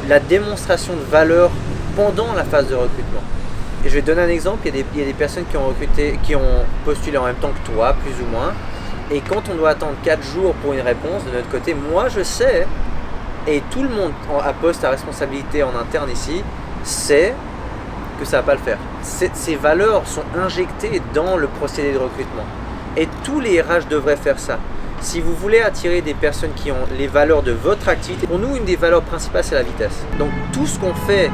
la démonstration de valeur pendant la phase de recrutement. Et je vais te donner un exemple, il y a des personnes qui ont postulé en même temps que toi, plus ou moins. Et quand on doit attendre 4 jours pour une réponse, de notre côté, moi je sais, et tout le monde à poste à responsabilité en interne ici, sait que ça ne va pas le faire. Ces valeurs sont injectées dans le procédé de recrutement. Et tous les RH devraient faire ça. Si vous voulez attirer des personnes qui ont les valeurs de votre activité, pour nous, une des valeurs principales, c'est la vitesse. Donc tout ce qu'on fait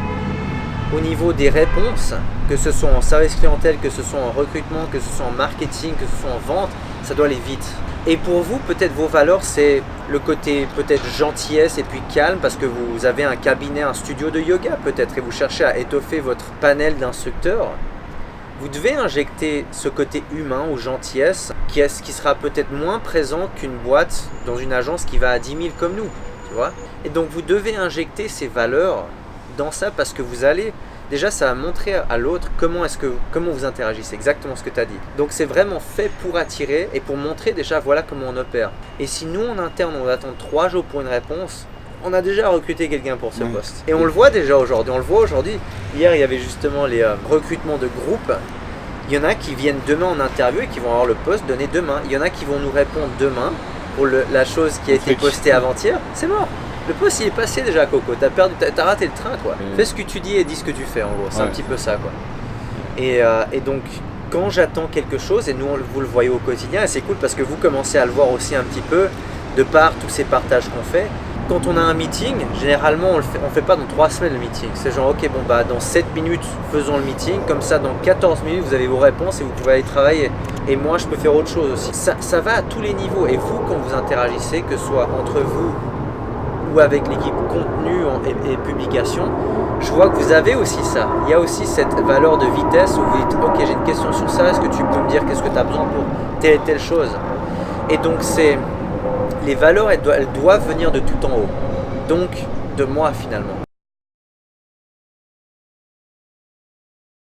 au niveau des réponses, que ce soit en service clientèle, que ce soit en recrutement, que ce soit en marketing, que ce soit en vente, ça doit aller vite. Et pour vous, peut-être vos valeurs, c'est le côté peut-être gentillesse et puis calme parce que vous avez un cabinet, un studio de yoga peut-être et vous cherchez à étoffer votre panel d'instructeurs. Vous devez injecter ce côté humain ou gentillesse qui sera peut-être moins présent qu'une boîte dans une agence qui va à 10 000 comme nous, tu vois. Et donc vous devez injecter ces valeurs dans ça parce que vous allez, déjà ça va montrer à l'autre comment vous interagissez, exactement ce que tu as dit. Donc c'est vraiment fait pour attirer et pour montrer déjà voilà comment on opère. Et si nous en interne on attend 3 jours pour une réponse, on a déjà recruté quelqu'un pour ce poste. Et on le voit déjà aujourd'hui. Hier, il y avait justement les recrutements de groupe. Il y en a qui viennent demain en interview et qui vont avoir le poste donné demain. Il y en a qui vont nous répondre demain pour la chose qui a été postée avant-hier. C'est mort. Le poste, il est passé déjà, Coco. T'as raté le train, quoi. Fais ce que tu dis et dis ce que tu fais, en gros. C'est un petit peu ça, quoi. Et donc, quand j'attends quelque chose, et nous, vous le voyez au quotidien, et c'est cool parce que vous commencez à le voir aussi un petit peu de par tous ces partages qu'on fait. Quand on a un meeting, généralement on fait pas dans 3 semaines le meeting. C'est genre ok bon bah dans 7 minutes faisons le meeting, comme ça dans 14 minutes vous avez vos réponses et vous pouvez aller travailler. Et moi je peux faire autre chose aussi. Ça va à tous les niveaux. Et vous quand vous interagissez, que ce soit entre vous ou avec l'équipe contenu et publication, je vois que vous avez aussi ça. Il y a aussi cette valeur de vitesse où vous dites ok j'ai une question sur ça, est-ce que tu peux me dire qu'est-ce que tu as besoin pour telle et telle chose. Et donc les valeurs, elles doivent venir de tout en haut, donc de moi finalement.